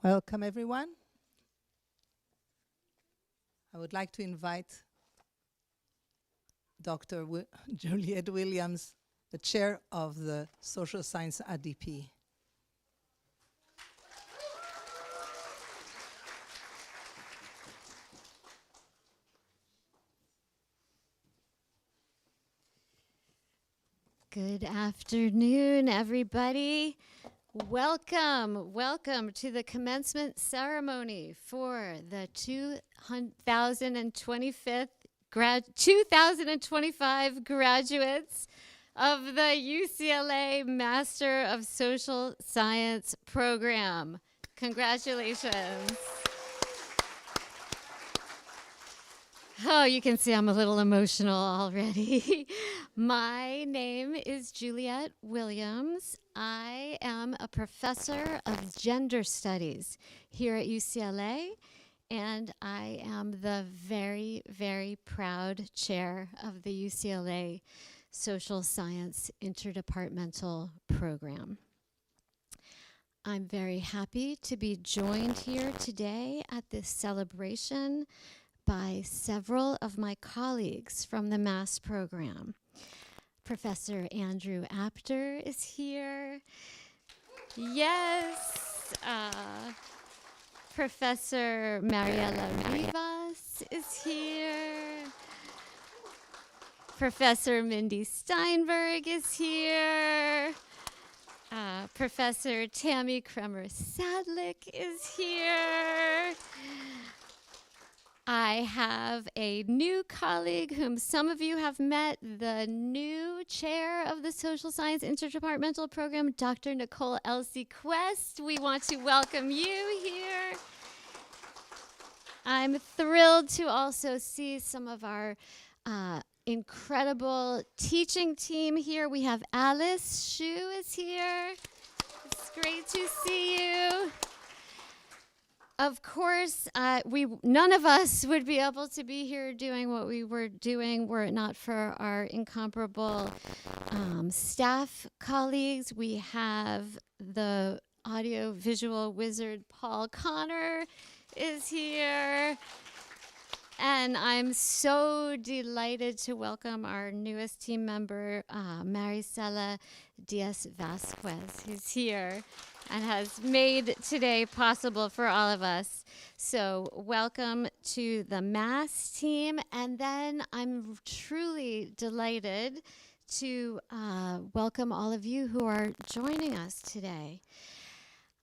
Welcome, everyone. I would like to invite Dr. Juliet Williams, the chair of the Social Science ADP. Good afternoon, everybody. Welcome to the commencement ceremony for the 2025 graduates of the UCLA Master of Social Science program. Congratulations. Oh, you can see I'm a little emotional already. My name is Juliet Williams. I am a professor of gender studies here at UCLA, and I am the very, very proud chair of the UCLA Social Science Interdepartmental Program. I'm very happy to be joined here today at this celebration by several of my colleagues from the MaSS program. Professor Andrew Apter is here. Yes. Professor Mariela Rivas is here. Professor Mindy Steinberg is here. Professor Tammy Kremer-Sadlik is here. I have a new colleague whom some of you have met, the new chair of the Social Science Interdepartmental Program, Dr. Nicole Elsie Quest. We want to welcome you here. I'm thrilled to also see some of our incredible teaching team here. We have Alice Shu is here. It's great to see you. Of course, none of us would be able to be here doing what we were doing were it not for our incomparable staff colleagues. We have the audio-visual wizard, Paul Connor, is here. And I'm so delighted to welcome our newest team member, Maricela Diaz-Vasquez, who's here and has made today possible for all of us. So welcome to the MaSS team. And then I'm truly delighted to welcome all of you who are joining us today.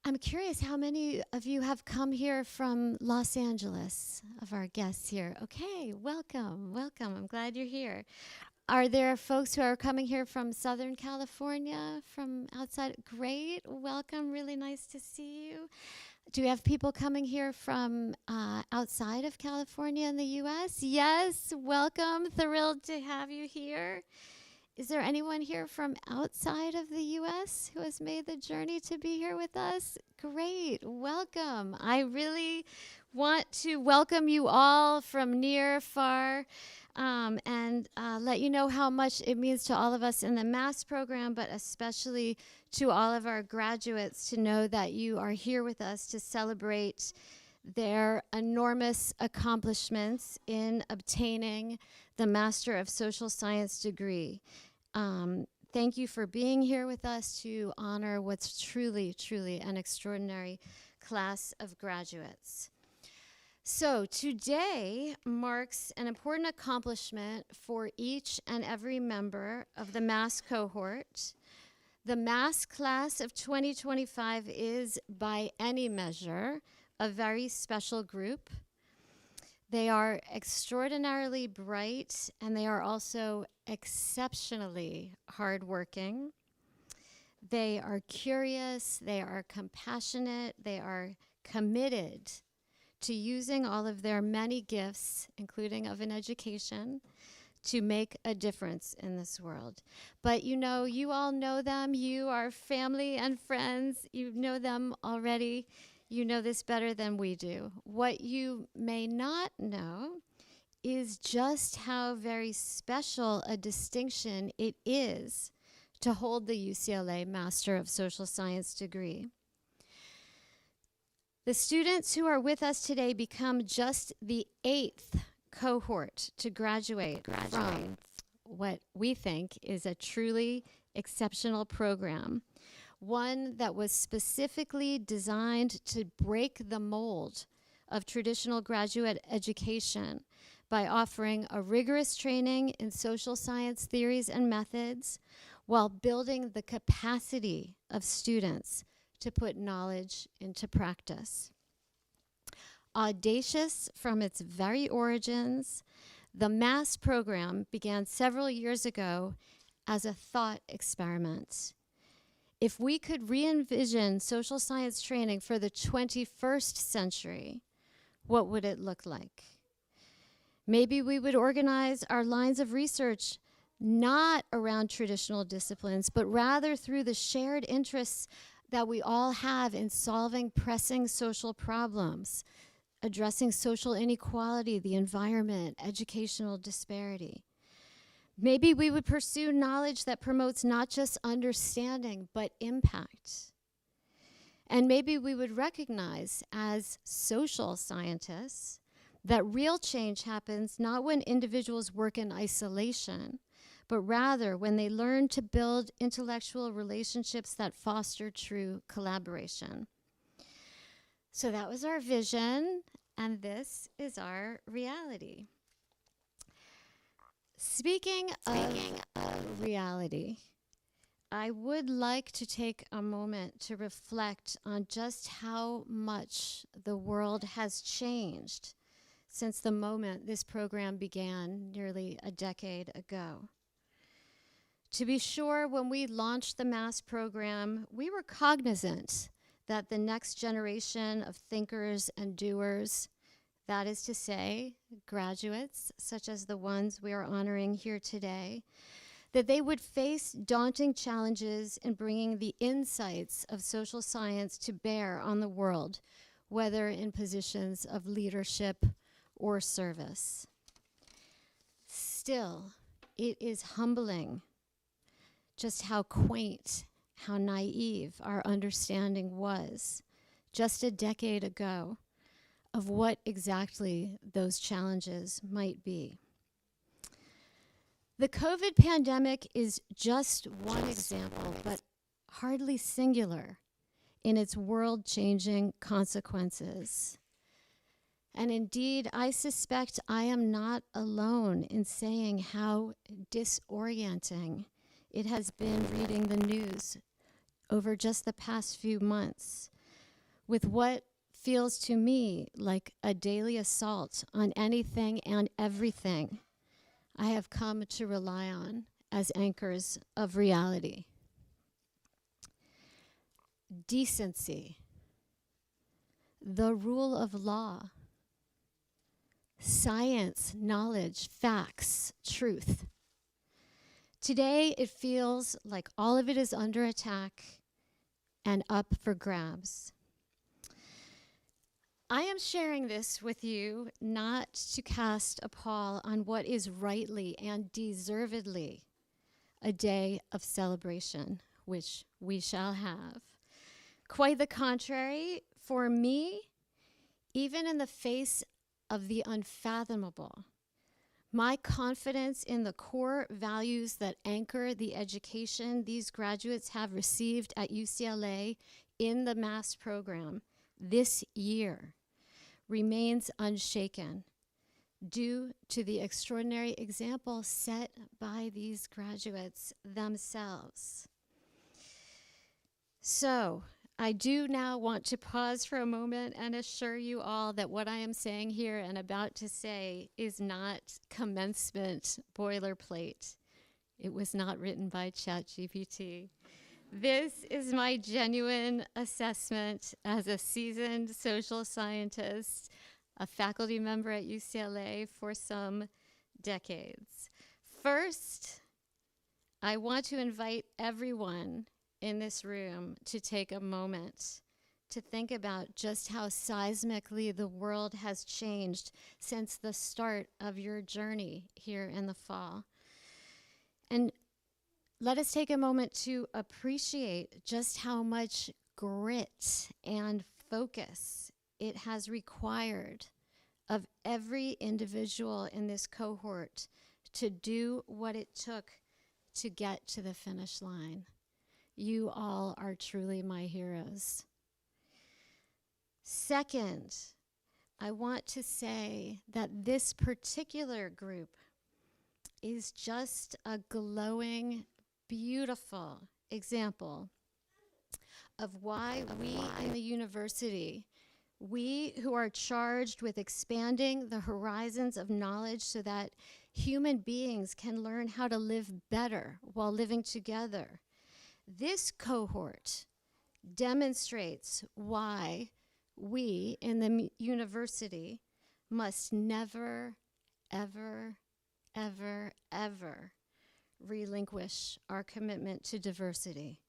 I'm curious how many of you have come here from Los Angeles, of our guests here. Okay, welcome. I'm glad you're here. Are there folks who are coming here from Southern California, from outside? Great, welcome, really nice to see you. Do we have people coming here from outside of California in the US? Yes, welcome, thrilled to have you here. Is there anyone here from outside of the US who has made the journey to be here with us? Great, welcome. I really want to welcome you all from near, far, and let you know how much it means to all of us in the MaSS program, but especially to all of our graduates to know that you are here with us to celebrate their enormous accomplishments in obtaining the Master of Social Science degree. Thank you for being here with us to honor what's truly, truly an extraordinary class of graduates. So today marks an important accomplishment for each and every member of the MaSS cohort. The MaSS class of 2025 is, by any measure, a very special group. They are extraordinarily bright, and they are also exceptionally hardworking. They are curious, they are compassionate, they are committed to using all of their many gifts, including of an education, to make a difference in this world. But you know, you all know them. You are family and friends. You know them already. You know this better than we do. What you may not know is just how very special a distinction it is to hold the UCLA Master of Social Science degree. The students who are with us today become just the 8th cohort to graduate from what we think is a truly exceptional program, one that was specifically designed to break the mold of traditional graduate education by offering a rigorous training in social science theories and methods while building the capacity of students to put knowledge into practice. Audacious from its very origins, the MaSS program began several years ago as a thought experiment. If we could re-envision social science training for the 21st century, what would it look like? Maybe we would organize our lines of research not around traditional disciplines, but rather through the shared interests that we all have in solving pressing social problems, addressing social inequality, the environment, educational disparity. Maybe we would pursue knowledge that promotes not just understanding, but impact. And maybe we would recognize as social scientists that real change happens not when individuals work in isolation, but rather when they learn to build intellectual relationships that foster true collaboration. So that was our vision, and this is our reality. Speaking of reality, I would like to take a moment to reflect on just how much the world has changed since the moment this program began nearly a decade ago. To be sure, when we launched the MaSS program, we were cognizant that the next generation of thinkers and doers, that is to say, graduates, such as the ones we are honoring here today, that they would face daunting challenges in bringing the insights of social science to bear on the world, whether in positions of leadership or service. Still, it is humbling just how quaint, how naive our understanding was just a decade ago of what exactly those challenges might be. The COVID pandemic is just one example, but hardly singular in its world-changing consequences. And indeed, I suspect I am not alone in saying how disorienting it has been reading the news over just the past few months, with what feels to me like a daily assault on anything and everything I have come to rely on as anchors of reality. Decency, the rule of law, science, knowledge, facts, truth. Today, it feels like all of it is under attack and up for grabs. I am sharing this with you not to cast a pall on what is rightly and deservedly a day of celebration, which we shall have. Quite the contrary, for me, even in the face of the unfathomable, my confidence in the core values that anchor the education these graduates have received at UCLA in the MaSS program this year remains unshaken due to the extraordinary example set by these graduates themselves. So, I do now want to pause for a moment and assure you all that what I am saying here and about to say is not commencement boilerplate. It was not written by ChatGPT. This is my genuine assessment as a seasoned social scientist, a faculty member at UCLA for some decades. First, I want to invite everyone in this room to take a moment to think about just how seismically the world has changed since the start of your journey here in the fall. And let us take a moment to appreciate just how much grit and focus it has required of every individual in this cohort to do what it took to get to the finish line. You all are truly my heroes. Second, I want to say that this particular group is just a glowing, beautiful example of why we in the university, we who are charged with expanding the horizons of knowledge so that human beings can learn how to live better while living together. This cohort demonstrates why we in the university must never, ever, ever, ever relinquish our commitment to diversity.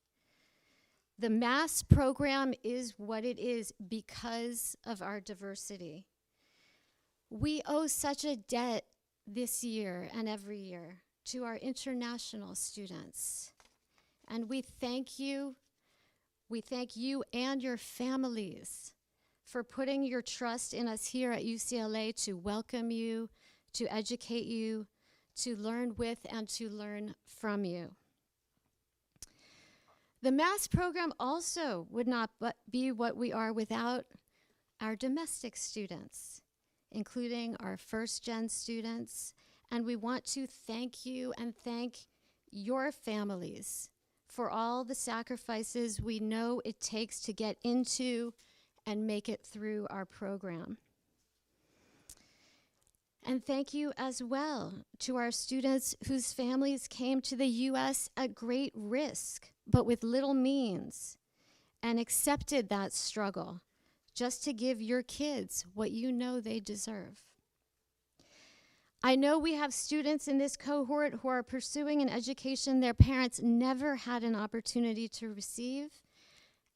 The MaSS program is what it is because of our diversity. We owe such a debt this year and every year to our international students. And we thank you and your families for putting your trust in us here at UCLA to welcome you, to educate you, to learn with and to learn from you. The MaSS program also would not be what we are without our domestic students, including our first-gen students. And we want to thank you and thank your families for all the sacrifices we know it takes to get into and make it through our program. And thank you as well to our students whose families came to the U.S. at great risk, but with little means, and accepted that struggle just to give your kids what you know they deserve. I know we have students in this cohort who are pursuing an education their parents never had an opportunity to receive,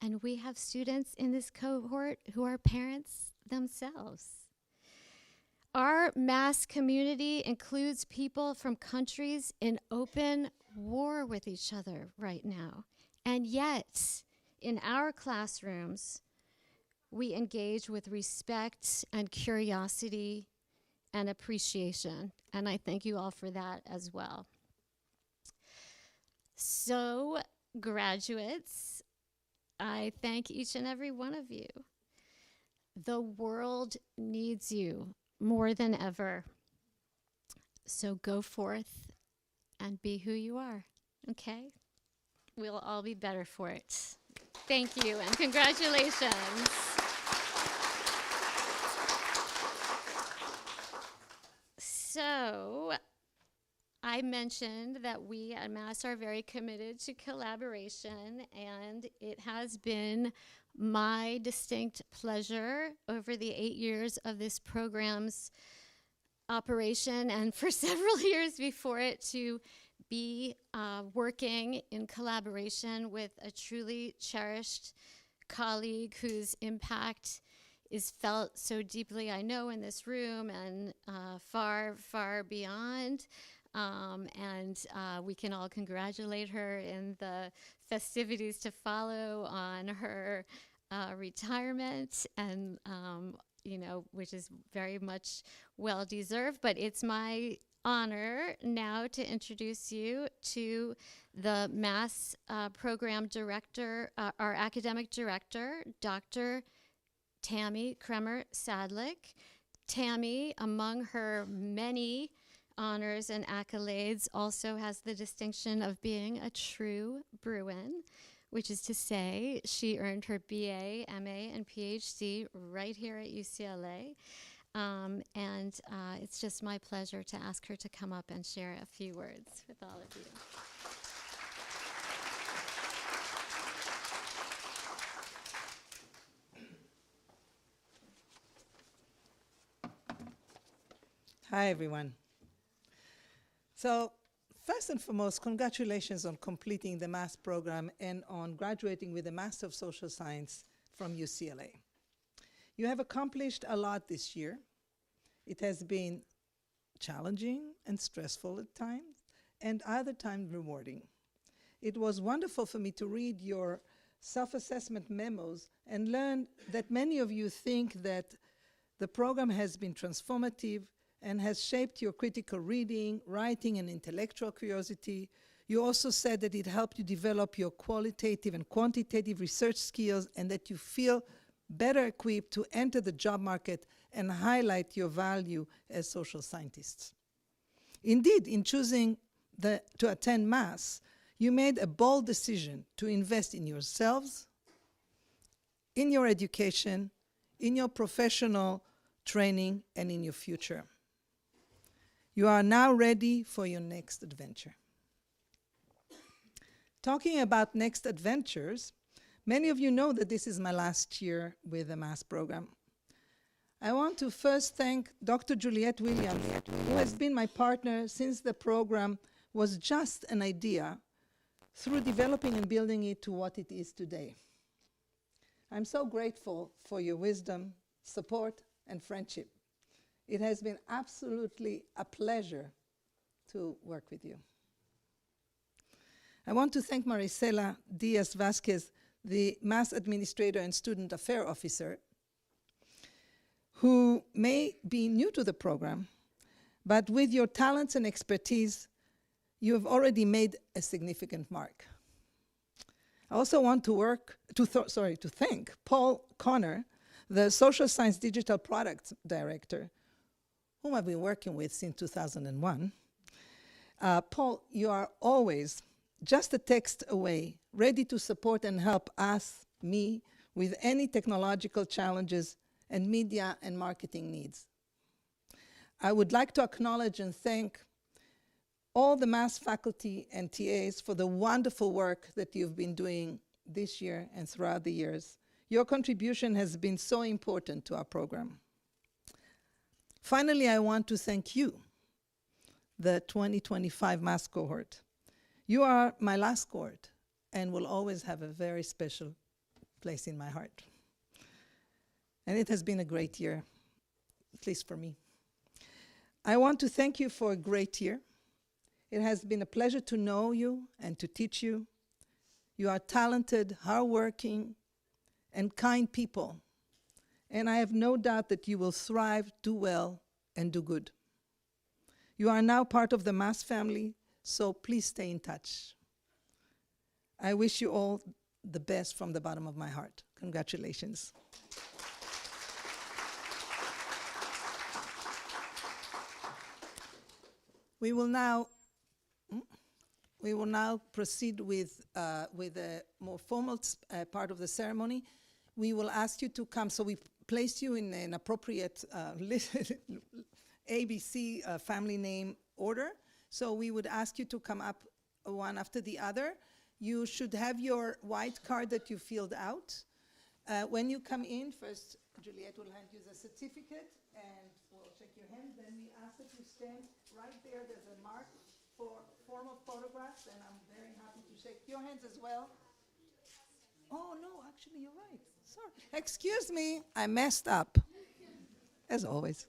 and we have students in this cohort who are parents themselves. Our MaSS community includes people from countries in open war with each other right now. And yet, in our classrooms, we engage with respect and curiosity and appreciation. And I thank you all for that as well. So, graduates, I thank each and every one of you. The world needs you more than ever. So go forth and be who you are, okay? We'll all be better for it. Thank you and congratulations. So, I mentioned that we at MaSS are very committed to collaboration, and it has been my distinct pleasure over the 8 years of this program's operation and for several years before it to be working in collaboration with a truly cherished colleague whose impact is felt so deeply, I know, in this room and far, far beyond. We can all congratulate her in the festivities to follow on her retirement, and which is very much well deserved. But it's my honor now to introduce you to the MaSS program director, our academic director, Dr. Tammy Kremer-Sadlick. Tammy, among her many honors and accolades, also has the distinction of being a true Bruin, which is to say she earned her BA, MA, and PhD right here at UCLA. It's just my pleasure to ask her to come up and share a few words with all of you. Hi, everyone. So, first and foremost, congratulations on completing the MaSS program and on graduating with a Master of Social Science from UCLA. You have accomplished a lot this year. It has been challenging and stressful at times, and other times rewarding. It was wonderful for me to read your self-assessment memos, and learned that many of you think that the program has been transformative and has shaped your critical reading, writing, and intellectual curiosity. You also said that it helped you develop your qualitative and quantitative research skills and that you feel better equipped to enter the job market and highlight your value as social scientists. Indeed, in choosing to attend MaSS, you made a bold decision to invest in yourselves, in your education, in your professional training, and in your future. You are now ready for your next adventure. Talking about next adventures, many of you know that this is my last year with the MaSS program. I want to first thank Dr. Juliette Williams, who has been my partner since the program was just an idea, through developing and building it to what it is today. I'm so grateful for your wisdom, support, and friendship. It has been absolutely a pleasure to work with you. I want to thank Marisela Diaz-Vasquez, the MaSS Administrator and Student Affairs Officer, who may be new to the program, but with your talents and expertise, you have already made a significant mark. I also want to thank Paul Connor, the Social Science Digital Products Director, whom I've been working with since 2001. Paul, you are always just a text away, ready to support and help us, me, with any technological challenges and media and marketing needs. I would like to acknowledge and thank all the MaSS faculty and TAs for the wonderful work that you've been doing this year and throughout the years. Your contribution has been so important to our program. Finally, I want to thank you, the 2025 MaSS cohort. You are my last cohort and will always have a very special place in my heart. And it has been a great year, at least for me. I want to thank you for a great year. It has been a pleasure to know you and to teach you. You are talented, hardworking, and kind people. And I have no doubt that you will thrive, do well, and do good. You are now part of the MaSS family, so please stay in touch. I wish you all the best from the bottom of my heart. Congratulations. We will now proceed with a more formal part of the ceremony. We will ask you to come, so we place you in an appropriate ABC family name order. So we would ask you to come up one after the other. You should have your white card that you filled out. When you come in, first Juliette will hand you the certificate and we'll check your hand. Then we ask that you stand right there. There's a mark for formal photographs, and I'm very happy to shake your hands as well. Oh, no, actually, you're right. Sorry. Excuse me, I messed up, as always.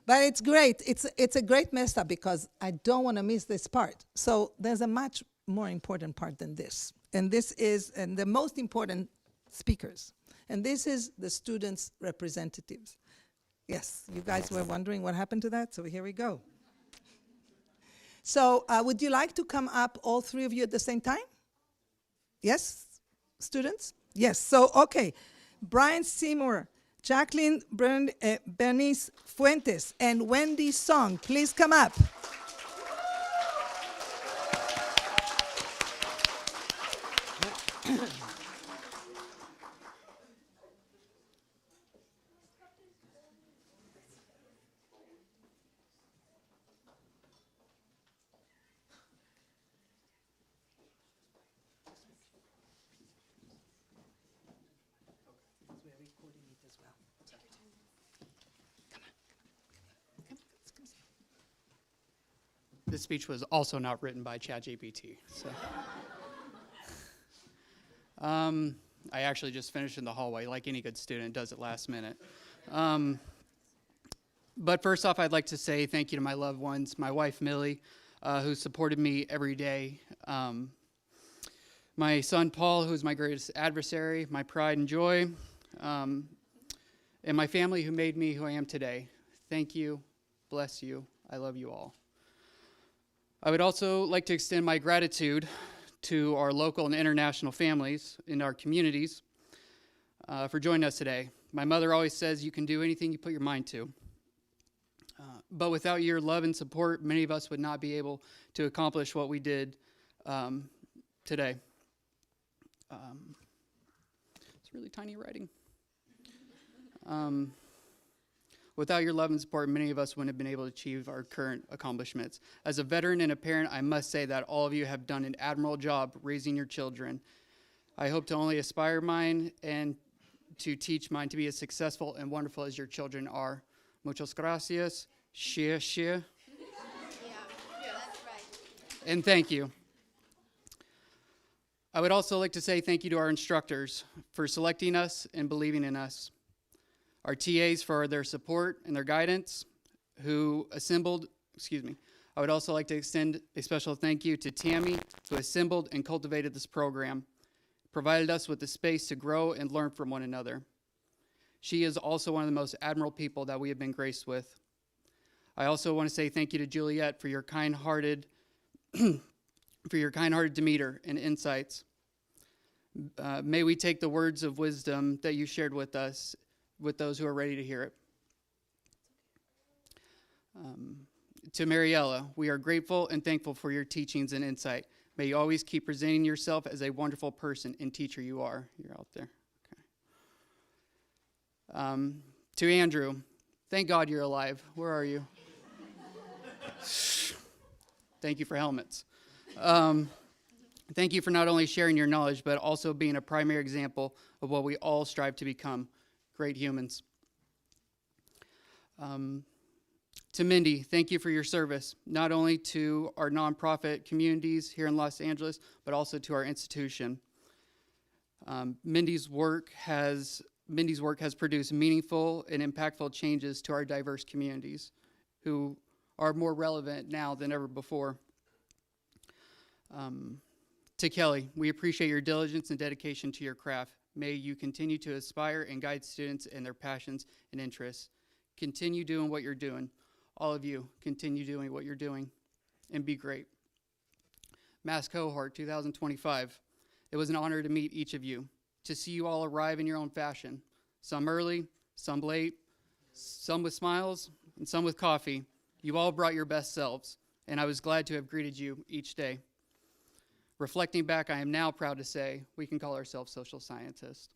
But it's great. It's a great mess up because I don't want to miss this part. So there's a much more important part than this. And this is the most important speakers. And this is the students' representatives. Yes, you guys were wondering what happened to that, so here we go. So would you like to come up, all three of you, at the same time? Yes, students? Yes, so, okay. Brian Seymour, Jacqueline Bernice Fuentes, and Wendy Song, please come up. This speech was also not written by ChatGPT. So. I actually just finished in the hallway, like any good student does at last minute. But first off, I'd like to say thank you to my loved ones, my wife, Millie, who supported me every day. my son Paul, who's my greatest adversary, my pride and joy, and my family who made me who I am today. Thank you, bless you, I love you all. I would also like to extend my gratitude to our local and international families in our communities for joining us today. My mother always says you can do anything you put your mind to. But without your love and support, many of us would not be able to accomplish what we did today. It's really tiny writing. Without your love and support, many of us wouldn't have been able to achieve our current accomplishments. As a veteran and a parent, I must say that all of you have done an admirable job raising your children. I hope to only aspire mine and to teach mine to be as successful and wonderful as your children are. Muchas gracias. Shia. Yeah, that's right. And thank you. I would also like to say thank you to our instructors for selecting us and believing in us. Our TAs for their support and their guidance, I would also like to extend a special thank you to Tammy, who assembled and cultivated this program, provided us with the space to grow and learn from one another. She is also one of the most admirable people that we have been graced with. I also want to say thank you to Juliet for your kind-hearted demeanor and insights. May we take the words of wisdom that you shared with us with those who are ready to hear it. To Mariella, we are grateful and thankful for your teachings and insight. May you always keep presenting yourself as a wonderful person and teacher you are. You're out there. Okay. To Andrew, thank God you're alive. Where are you? Thank you for helmets. Thank you for not only sharing your knowledge, but also being a primary example of what we all strive to become, great humans. To Mindy, thank you for your service, not only to our nonprofit communities here in Los Angeles, but also to our institution. Mindy's work has produced meaningful and impactful changes to our diverse communities, who are more relevant now than ever before. To Kelly, we appreciate your diligence and dedication to your craft. May you continue to aspire and guide students in their passions and interests. Continue doing what you're doing. All of you, continue doing what you're doing and be great. MaSS Cohort 2025. It was an honor to meet each of you, to see you all arrive in your own fashion. Some early, some late, some with smiles, and some with coffee. You all brought your best selves, and I was glad to have greeted you each day. Reflecting back, I am now proud to say we can call ourselves social scientists.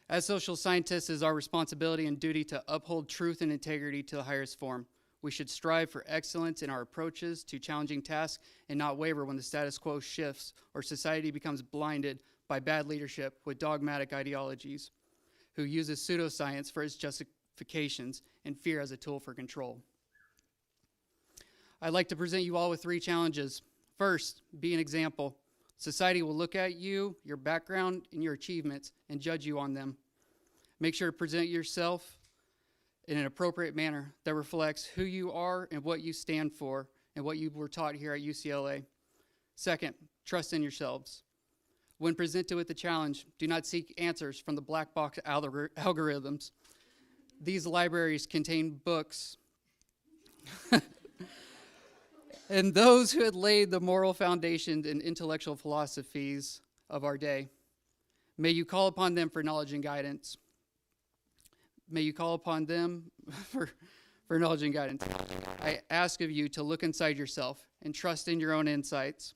As social scientists, it is our responsibility and duty to uphold truth and integrity to the highest form. We should strive for excellence in our approaches to challenging tasks and not waver when the status quo shifts or society becomes blinded by bad leadership with dogmatic ideologies, who uses pseudoscience for its justifications and fear as a tool for control. I'd like to present you all with 3 challenges. First, be an example. Society will look at you, your background, and your achievements and judge you on them. Make sure to present yourself in an appropriate manner that reflects who you are and what you stand for and what you were taught here at UCLA. Second, trust in yourselves. When presented with the challenge, do not seek answers from the black box algorithms. These libraries contain books and those who had laid the moral foundation and intellectual philosophies of our day. May you call upon them for knowledge and guidance. May you call upon them for knowledge and guidance. I ask of you to look inside yourself and trust in your own insights.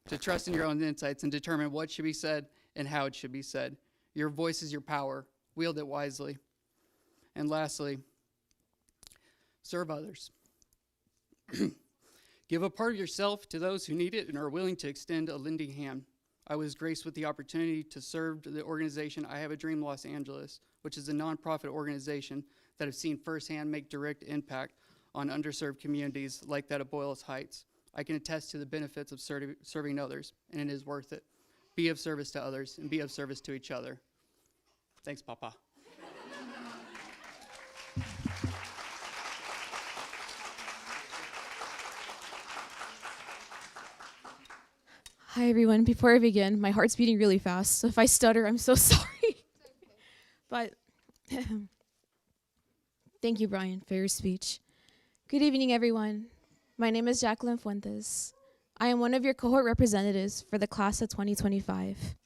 To trust in your own insights and determine what should be said and how it should be said. Your voice is your power. Wield it wisely. And lastly, serve others. Give a part of yourself to those who need it and are willing to extend a lending hand. I was graced with the opportunity to serve the organization I Have a Dream Los Angeles, which is a nonprofit organization that have seen firsthand make direct impact on underserved communities like that of Boyles Heights. I can attest to the benefits of serving others, and it is worth it. Be of service to others and be of service to each other. Thanks, Papa. Hi, everyone. Before I begin, my heart's beating really fast, so if I stutter, I'm so sorry. But thank you, Brian, for your speech. Good evening, everyone. My name is Jacqueline Fuentes. I am one of your cohort representatives for the class of 2025.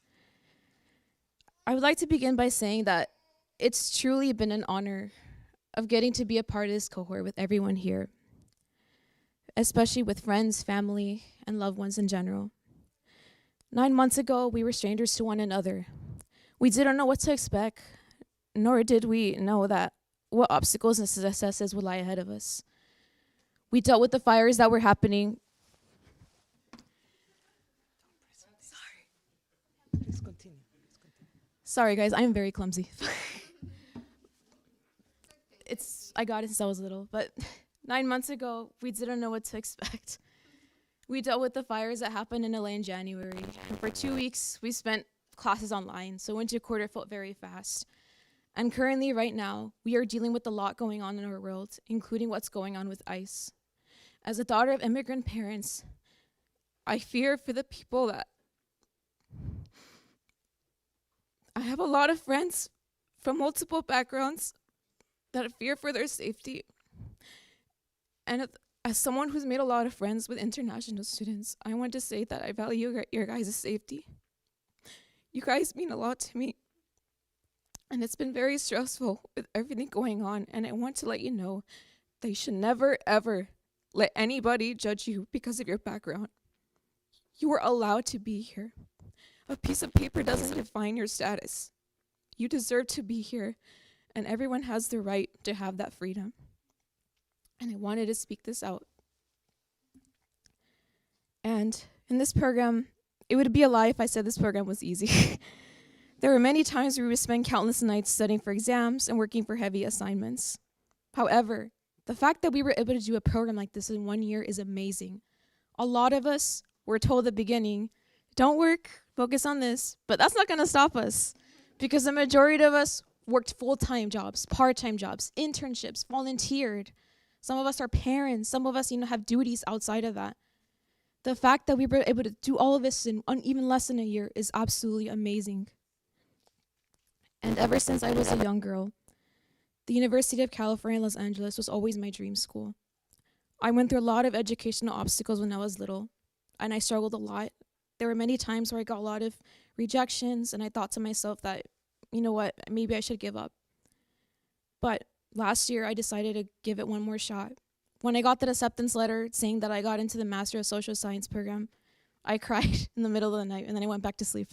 I would like to begin by saying that it's truly been an honor of getting to be a part of this cohort with everyone here, especially with friends, family, and loved ones in general. 9 months ago, we were strangers to one another. We didn't know what to expect, nor did we know that what obstacles and successes would lie ahead of us. We dealt with the fires that were happening. Please continue. Sorry, guys, I'm very clumsy. I got it since I was little, but 9 months ago, we didn't know what to expect. We dealt with the fires that happened in LA in January. And for 2 weeks, we spent classes online, so winter quarter felt very fast. And currently, right now, we are dealing with a lot going on in our world, including what's going on with ICE. As a daughter of immigrant parents, I fear for the people that I have a lot of friends from multiple backgrounds that fear for their safety. And as someone who's made a lot of friends with international students, I want to say that I value your guys' safety. You guys mean a lot to me. And it's been very stressful with everything going on. And I want to let you know that you should never, ever let anybody judge you because of your background. You are allowed to be here. A piece of paper doesn't define your status. You deserve to be here, and everyone has the right to have that freedom. And I wanted to speak this out. And in this program, it would be a lie if I said this program was easy. There were many times where we would spend countless nights studying for exams and working for heavy assignments. However, the fact that we were able to do a program like this in 1 year is amazing. A lot of us were told at the beginning, don't work, focus on this, but that's not gonna stop us because the majority of us worked full-time jobs, part-time jobs, internships, volunteered. Some of us are parents, some of us have duties outside of that. The fact that we were able to do all of this in even less than a year is absolutely amazing. And ever since I was a young girl, the University of California, Los Angeles was always my dream school. I went through a lot of educational obstacles when I was little, and I struggled a lot. There were many times where I got a lot of rejections, and I thought to myself that, you know what, maybe I should give up. But last year, I decided to give it one more shot. When I got that acceptance letter saying that I got into the Master of Social Science program, I cried in the middle of the night, and then I went back to sleep.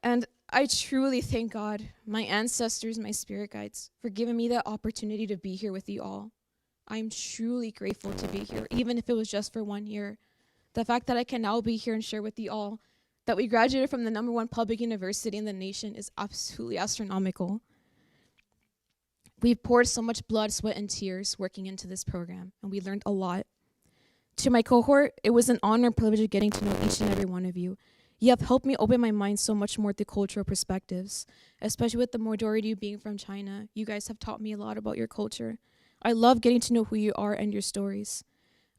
And I truly thank God, my ancestors, my spirit guides, for giving me that opportunity to be here with you all. I'm truly grateful to be here, even if it was just for 1 year. The fact that I can now be here and share with you all that we graduated from the #1 public university in the nation is absolutely astronomical. We've poured so much blood, sweat, and tears working into this program, and we learned a lot. To my cohort, it was an honor and privilege of getting to know each and every one of you. You have helped me open my mind so much more to cultural perspectives, especially with the majority being from China. You guys have taught me a lot about your culture. I love getting to know who you are and your stories.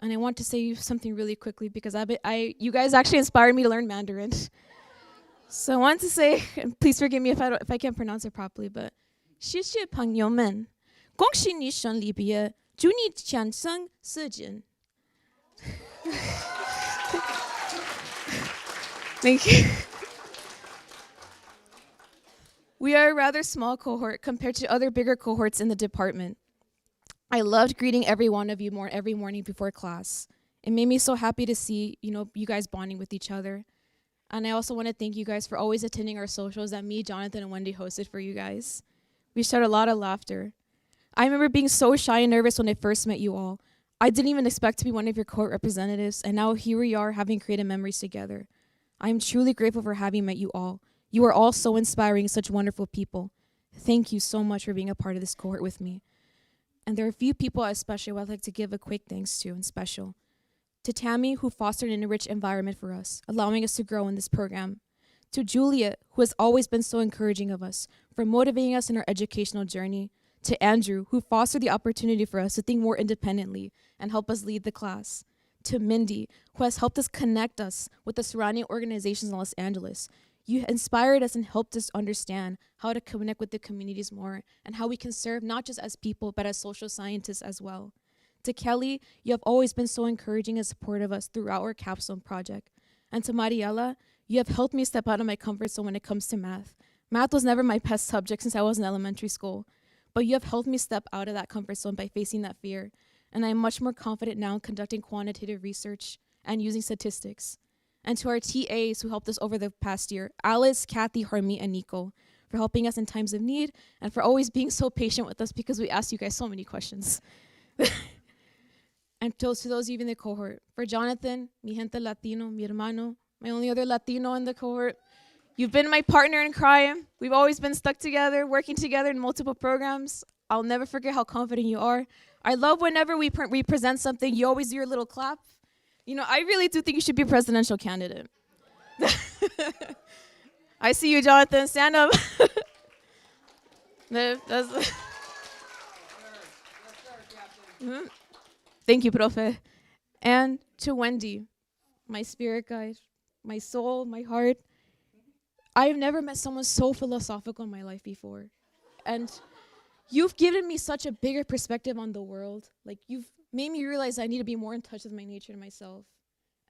And I want to say something really quickly because you guys actually inspired me to learn Mandarin. So I want to say, and please forgive me if I can't pronounce it properly, but 谢谢朋友们，恭喜你顺利毕业，祝你前程似锦。Thank you. We are a rather small cohort compared to other bigger cohorts in the department. I loved greeting every one of you every morning before class. It made me so happy to see, you guys bonding with each other. And I also want to thank you guys for always attending our socials that me, Jonathan, and Wendy hosted for you guys. We shared a lot of laughter. I remember being so shy and nervous when I first met you all. I didn't even expect to be one of your cohort representatives, and now here we are having created memories together. I am truly grateful for having met you all. You are all so inspiring, such wonderful people. Thank you so much for being a part of this cohort with me. And there are a few people especially I'd like to give a quick thanks to and special. To Tammy, who fostered an enriched environment for us, allowing us to grow in this program. To Juliet, who has always been so encouraging of us, for motivating us in our educational journey. To Andrew, who fostered the opportunity for us to think more independently and help us lead the class. to Mindy, who has helped us connect us with the surrounding organizations in Los Angeles. You inspired us and helped us understand how to connect with the communities more and how we can serve not just as people, but as social scientists as well. To Kelly, you have always been so encouraging and supportive of us throughout our capstone project. And to Mariela, you have helped me step out of my comfort zone when it comes to math. Math was never my best subject since I was in elementary school, but you have helped me step out of that comfort zone by facing that fear. And I am much more confident now in conducting quantitative research and using statistics. And to our TAs who helped us over the past year, Alice, Kathy, Harmeet, and Nico, for helping us in times of need and for always being so patient with us because we asked you guys so many questions. And to those of you in the cohort, for Jonathan, mi gente Latino, mi hermano, my only other Latino in the cohort, you've been my partner in crime. We've always been stuck together, working together in multiple programs. I'll never forget how confident you are. I love whenever we present something, you always do your little clap. You know, I really do think you should be a presidential candidate. I see you, Jonathan. Stand up. Thank you, Profe. And to Wendy, my spirit guide, my soul, my heart. I have never met someone so philosophical in my life before. And you've given me such a bigger perspective on the world. Like, you've made me realize I need to be more in touch with my nature and myself.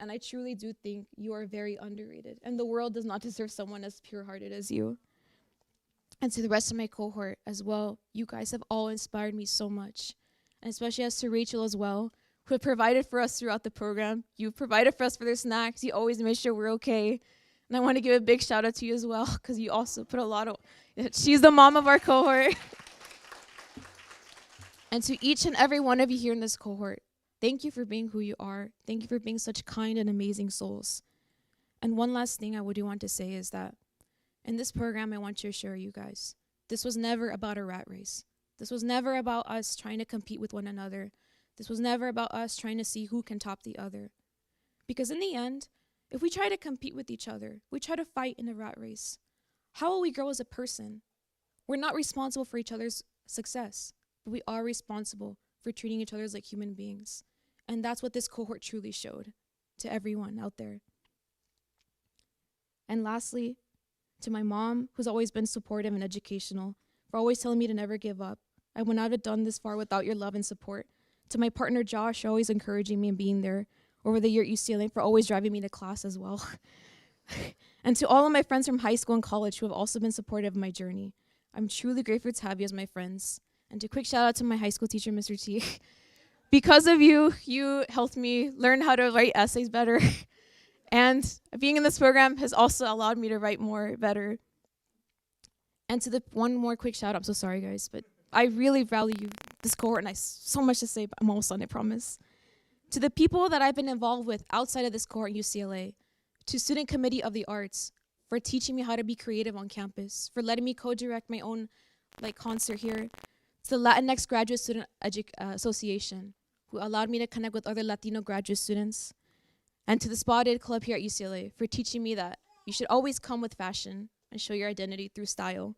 And I truly do think you are very underrated. And the world does not deserve someone as pure-hearted as you. And to the rest of my cohort as well, you guys have all inspired me so much. And especially as to Rachel as well, who have provided for us throughout the program. You've provided for us for their snacks. You always made sure we're okay. And I want to give a big shout out to you as well, because you also put a lot of, she's the mom of our cohort. And to each and every one of you here in this cohort, thank you for being who you are. Thank you for being such kind and amazing souls. And one last thing I would want to say is that in this program, I want to assure you guys, this was never about a rat race. This was never about us trying to compete with one another. This was never about us trying to see who can top the other. Because in the end, if we try to compete with each other, we try to fight in a rat race, how will we grow as a person? We're not responsible for each other's success, but we are responsible for treating each other like human beings. And that's what this cohort truly showed to everyone out there. And lastly, to my mom, who's always been supportive and educational, for always telling me to never give up. I would not have done this far without your love and support. To my partner, Josh, always encouraging me and being there over the year at UCLA, for always driving me to class as well. And to all of my friends from high school and college who have also been supportive of my journey. I'm truly grateful to have you as my friends. And a quick shout out to my high school teacher, Mr. T. Because of you, you helped me learn how to write essays better. And being in this program has also allowed me to write more better. And to the one more quick shout out, I'm so sorry guys, but I really value this cohort and I so much to say, but I'm almost done, I promise. To the people that I've been involved with outside of this cohort at UCLA, to Student Committee of the Arts, for teaching me how to be creative on campus, for letting me co-direct my own concert here, to the Latinx Graduate Student Association, who allowed me to connect with other Latino graduate students, and to the Spotted Club here at UCLA, for teaching me that you should always come with fashion and show your identity through style.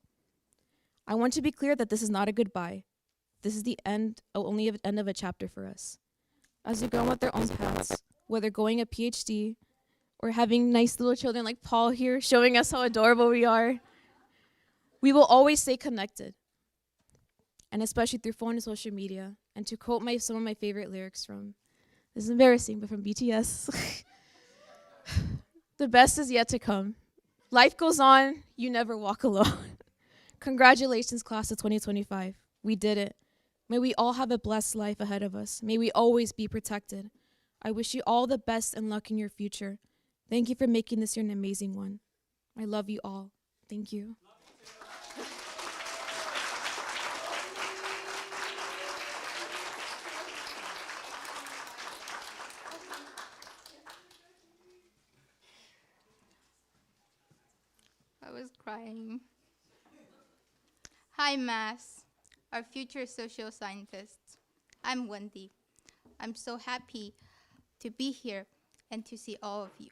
I want to be clear that this is not a goodbye. This is the end, only the end of a chapter for us. As we go on with their own paths, whether going a PhD or having nice little children like Paul here showing us how adorable we are, we will always stay connected. And especially through phone and social media. And to quote some of my favorite lyrics from, this is embarrassing, but from BTS, the best is yet to come. Life goes on, you never walk alone. Congratulations, class of 2025. We did it. May we all have a blessed life ahead of us. May we always be protected. I wish you all the best and luck in your future. Thank you for making this year an amazing one. I love you all. Thank you. I was crying. Hi, Mass, our future social scientists. I'm Wendy. I'm so happy to be here and to see all of you.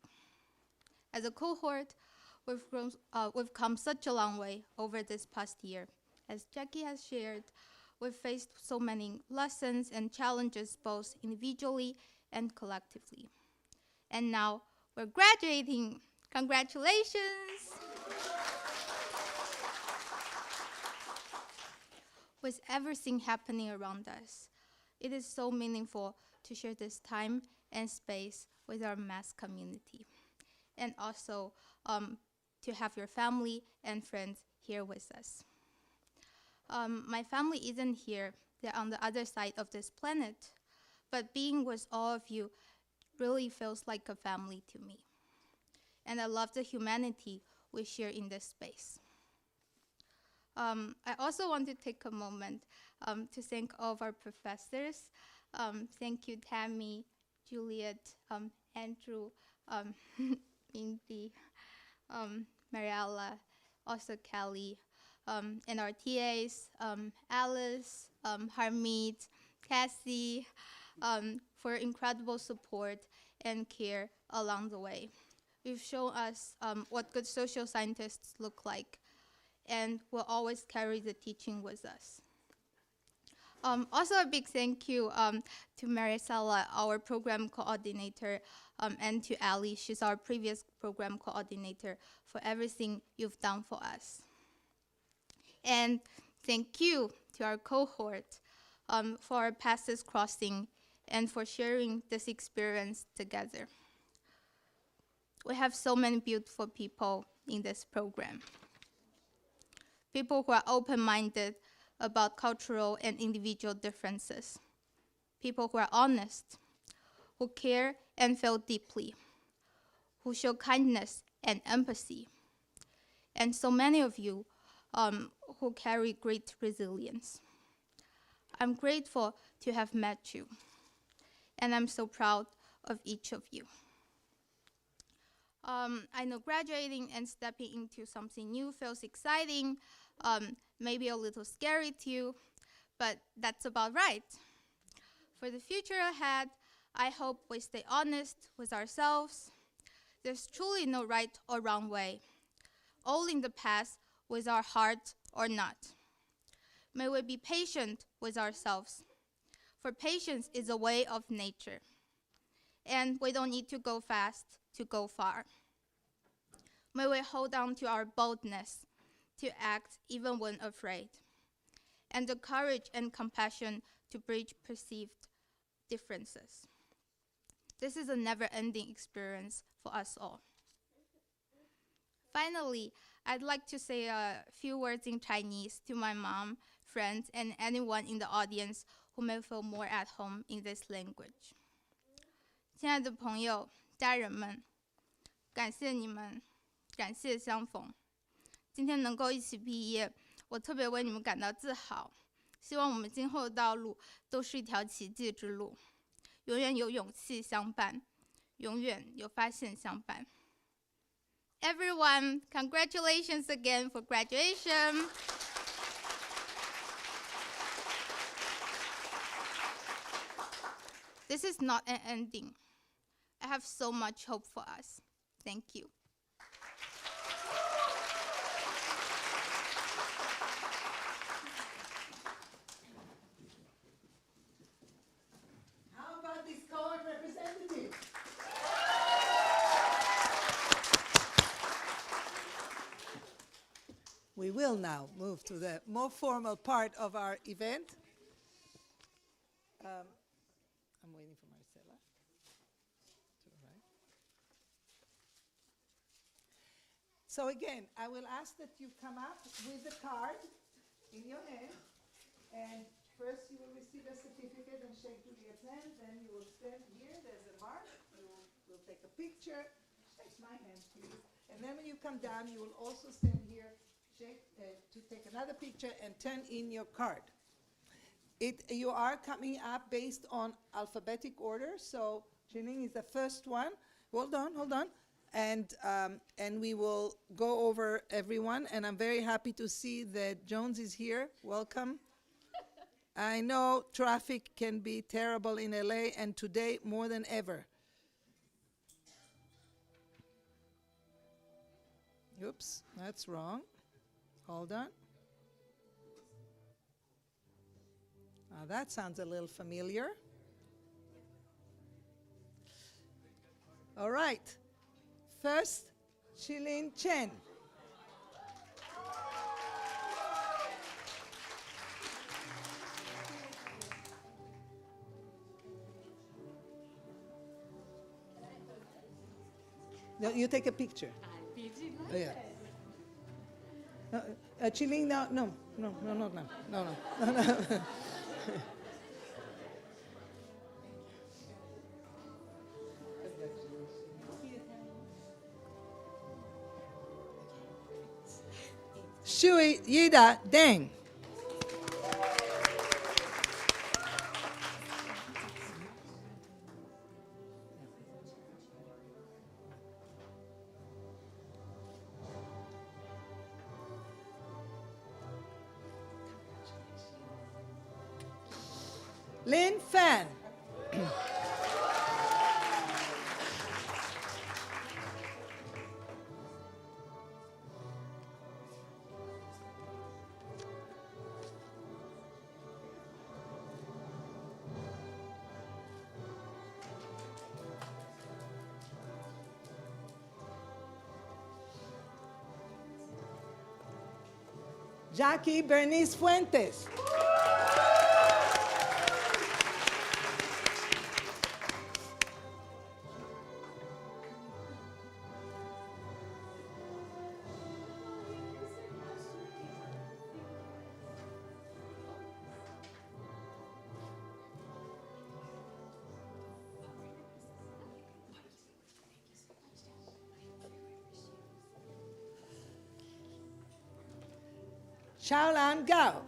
As a cohort, we've come such a long way over this past year. As Jackie has shared, we've faced so many lessons and challenges both individually and collectively. And now we're graduating. Congratulations! With everything happening around us, it is so meaningful to share this time and space with our MaSS community, and also to have your family and friends here with us. My family isn't here, they're on the other side of this planet, but being with all of you really feels like a family to me. And I love the humanity we share in this space. I also want to take a moment to thank all of our professors. Thank you, Tammy, Juliet, Andrew, Mindy, Mariella, also Kelly, and our TAs, Alice, Harmeet, Cassie, for incredible support and care along the way. You've shown us what good social scientists look like, and will always carry the teaching with us. Also a big thank you to Maricela, our program coordinator, and to Ali, she's our previous program coordinator, for everything you've done for us. And thank you to our cohort for our paths crossing and for sharing this experience together. We have so many beautiful people in this program. People who are open-minded about cultural and individual differences. People who are honest, who care and feel deeply, who show kindness and empathy. And so many of you who carry great resilience. I'm grateful to have met you, and I'm so proud of each of you. I know graduating and stepping into something new feels exciting, maybe a little scary to you, but that's about right. For the future ahead, I hope we stay honest with ourselves. There's truly no right or wrong way, all in the past with our heart or not. May we be patient with ourselves, for patience is a way of nature, and we don't need to go fast to go far. May we hold on to our boldness to act even when afraid, and the courage and compassion to bridge perceived differences. This is a never-ending experience for us all. Finally, I'd like to say a few words in Chinese to my mom, friends, and anyone in the audience who may feel more at home in this language. 亲爱的朋友、家人们，感谢你们，感谢相逢。今天能够一起毕业，我特别为你们感到自豪。希望我们今后的道路都是一条奇迹之路，永远有勇气相伴，永远有发现相伴。Everyone, congratulations again for graduation. This is not an ending. I have so much hope for us. Thank you. How about this cohort representative? We will now move to the more formal part of our event. I'm waiting for Marcella to arrive. So again, I will ask that you come up with a card in your hand, and first you will receive a certificate and shake Juliet's hand, then you will stand here, there's a mark, you will take a picture, shake my hand please, and then when you come down you will also stand here, shake to take another picture and turn in your card. You are coming up based on alphabetic order, so Jining is the first one. Hold on. And we will go over everyone, and I'm very happy to see that Jones is here. Welcome. I know traffic can be terrible in LA, and today more than ever. Oops, that's wrong. Hold on. That sounds a little familiar. All right. First, Chilin Chen. No, you take a picture. Oh, yeah. Chilin, no. Shui Yida Deng. Lin Fan. Jackie Bernice Fuentes. Xiaolan Gao.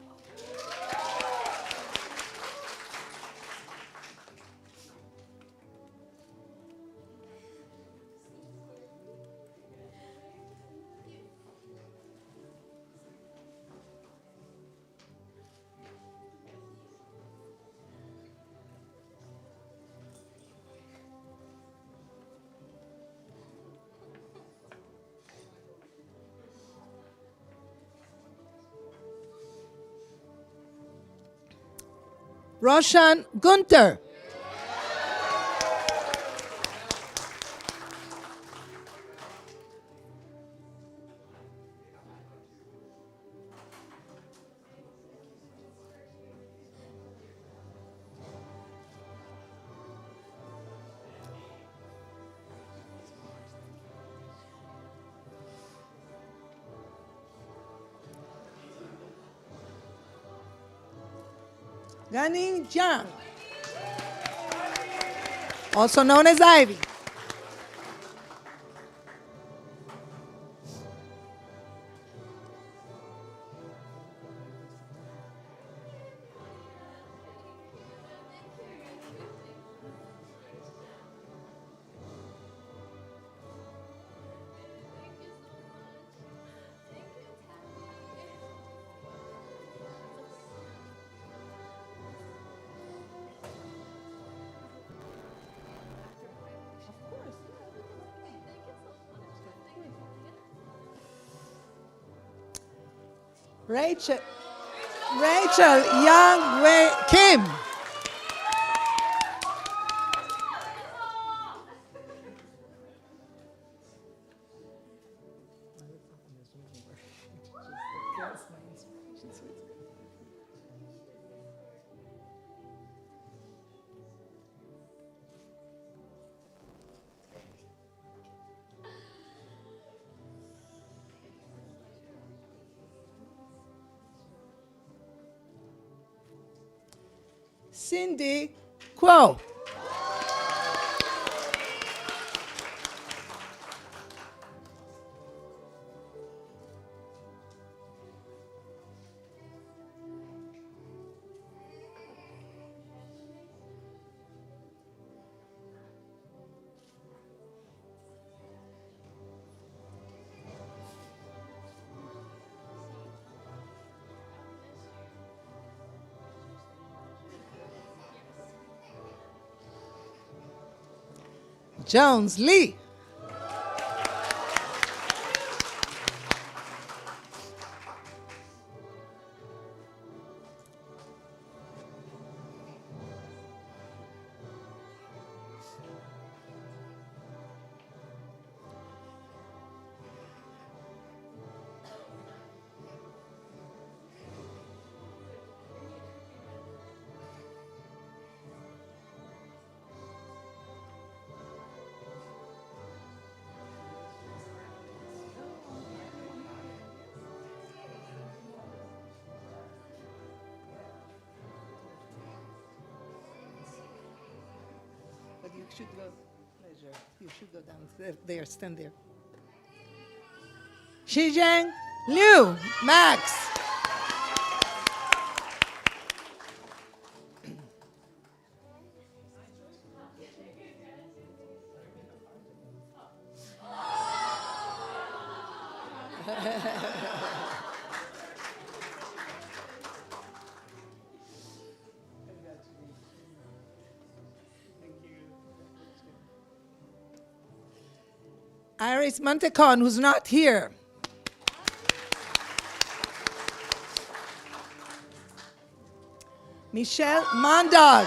Roshan Gunter. Ganing Jiang, also known as Ivy. Rachel Young Wei Kim. Cindy Kuo. Jones Lee. You should go. Pleasure. You should go down there. Stand there. Shijang, Liu, Max. Iris Montecon, who's not here. Michelle Mondog.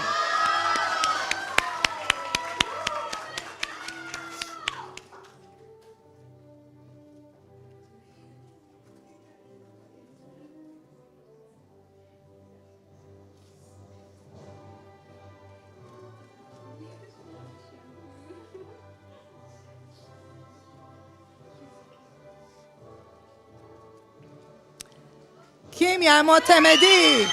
Kimia Motemedi.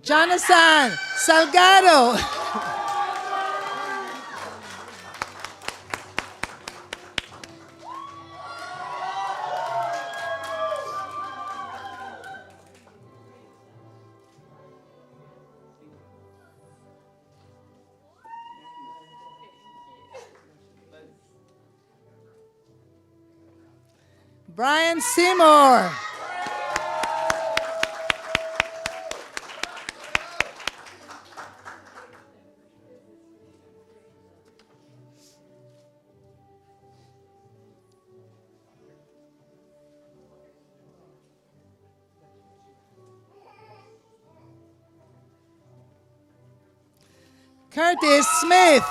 Jonathan Salgado. Brian Seymour. Curtis Smith.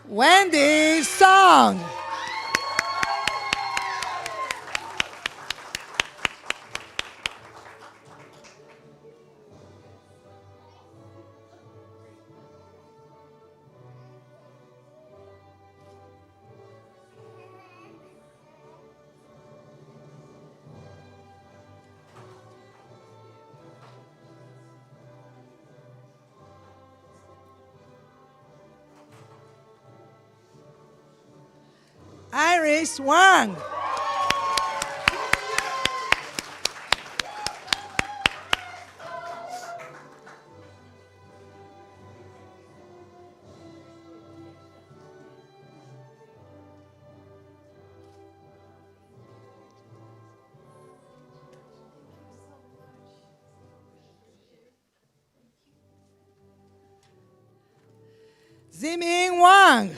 Wendy Song. Iris Wang. Ziming Wang.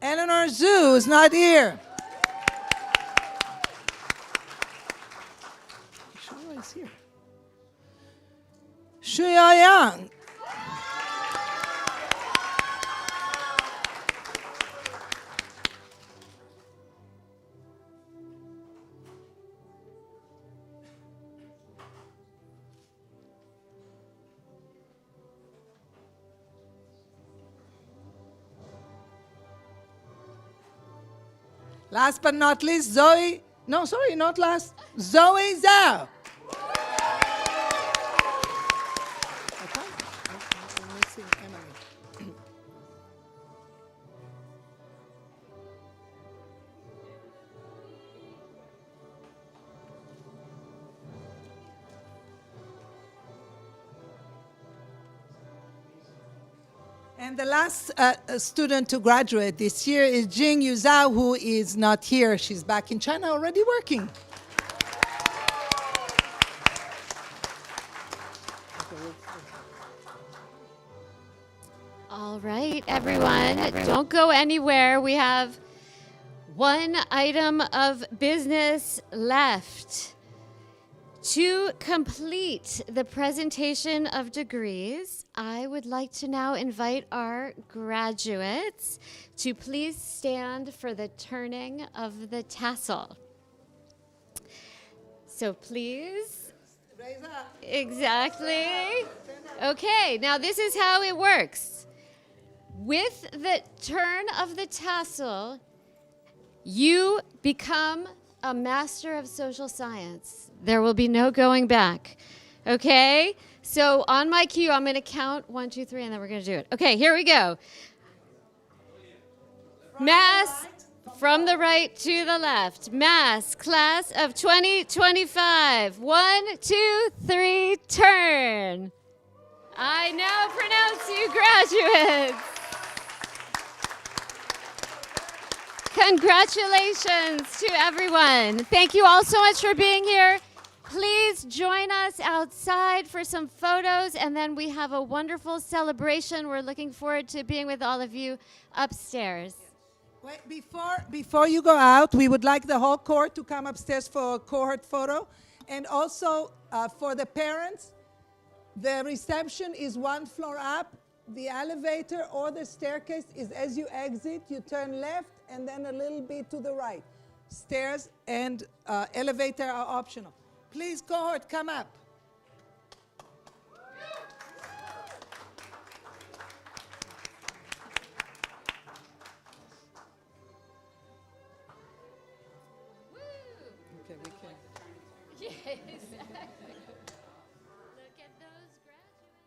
Eleanor Zhu is not here. Shuya is here. Shuya Yang. Last but not least, Zoe. No, sorry, not last. Zoe Zhao. I'm missing Emily. And the last student to graduate this year is Jing Yuzhao, who is not here. She's back in China already working. All right, everyone, don't go anywhere. We have one item of business left. To complete the presentation of degrees, I would like to now invite our graduates to please stand for the turning of the tassel. So please. Raise up. Exactly. Okay, now this is how it works. With the turn of the tassel, you become a master of social science. There will be no going back. Okay? So on my cue, I'm going to count 1, 2, 3, and then we're going to do it. Okay, here we go. Mass from the right to the left. Mass, class of 2025. 1, 2, 3, turn. I now pronounce you graduates. Congratulations to everyone. Thank you all so much for being here. Please join us outside for some photos, and then we have a wonderful celebration. We're looking forward to being with all of you upstairs. Wait, before you go out, we would like the whole cohort to come upstairs for a cohort photo. And also for the parents, the reception is 1 floor up. The elevator or the staircase is as you exit, you turn left and then a little bit to the right. Stairs and elevator are optional. Please, cohort, come up. Okay, we can. Yeah, exactly. Look at those graduates.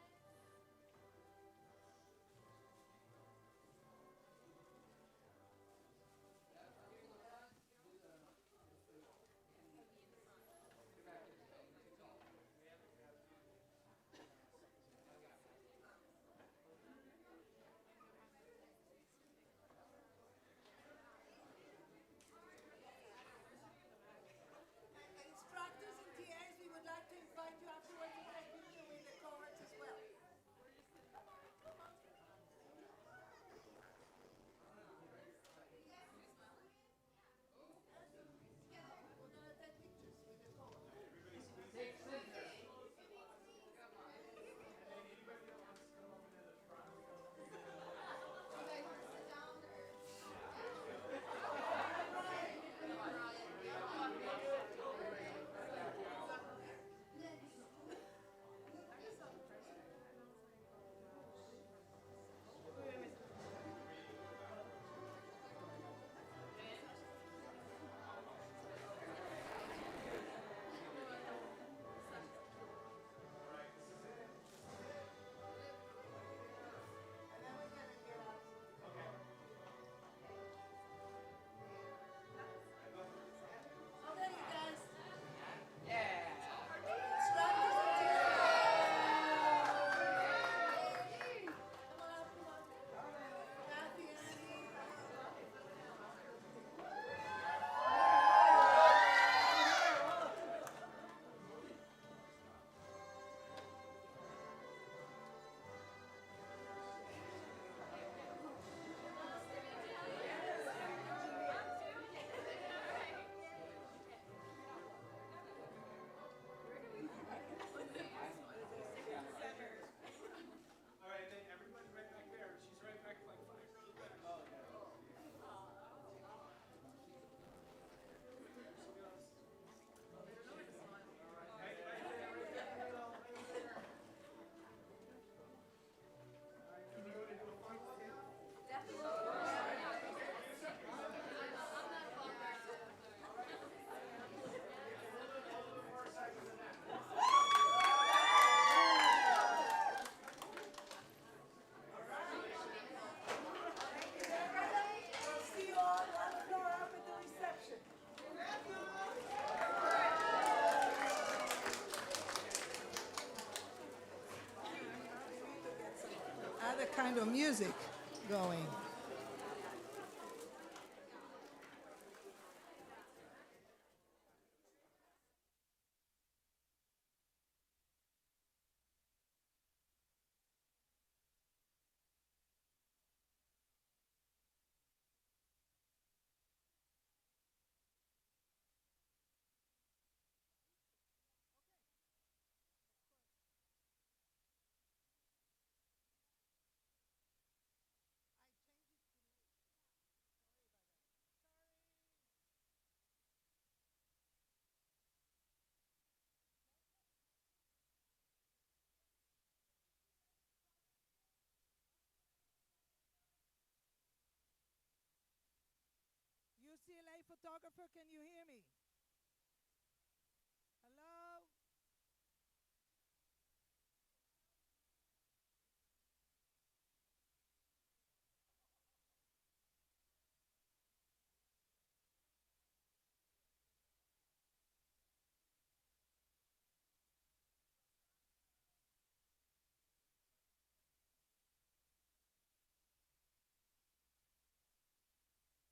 kind of music going. UCLA photographer, can you hear me?